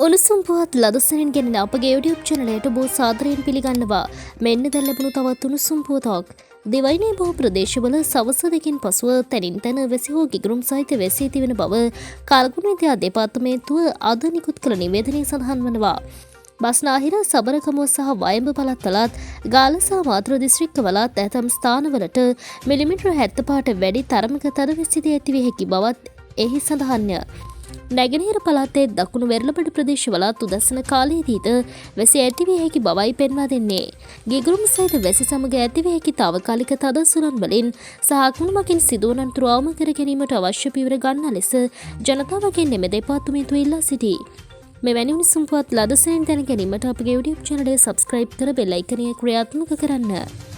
උණුසුම් පුවත් ලදසනින් ගෙනෙන අපගේ YouTube චැනලයට බොහෝ සාදරයෙන් පිළිගන්නවා. මෙන්න දැන් ලැබුණු තවත් උණුසුම් පුවතක්. දෙවයිනේ බොහෝ ප්‍රදේශවල සවස දෙකින් පසුව තැනින් තැන වැසි හෝ ගිගුරුම් සහිත වැසී තිබෙන බව කලගුණ විද්‍යා දෙපාර්තමේන්තුව අද නිකුත් කළ නිවේදනයේ සඳහන් වනවා. බස්නාහිර සබරකමුව සහ වයඹ පළාත්වලත් ගාල්ල සහ මාතර දිස්ත්‍රික්කවලත් ඇතම් ස්ථානවලට මිලිමීටර 75ට වැඩි තරමක තද වැසිදී ඇතිවිය හැකි බවත් එහි සඳහන්ය. නැගෙනහිර පළාතේ දකුණු වෙරළබඩ ප්‍රදේශවලත් උදැසන කාලයේදීද වැසි ඇතිවිය හැකි බවයි පෙන්වා දෙන්නේ. ගිගුරුම් සහිත වැසි සමග ඇතිවිය හැකි තාවකාලික තද සුළං වලින් සහ අකුණු මගින් සිදුවන අනතුරු අවම කර ගැනීමට අවශ්‍ය පියවර ගන්නා ලෙස ජනතාවගෙන් එම දෙපාර්තමේන්තුව ඉල්ලා සිටී. මෙවැනි උණුසුම් පුවත් ලදසනින් දැන ගැනීමට අපගේ YouTube channel එක subscribe කර බෙල් අයිකනය ක්‍රියාත්මක කරන්න.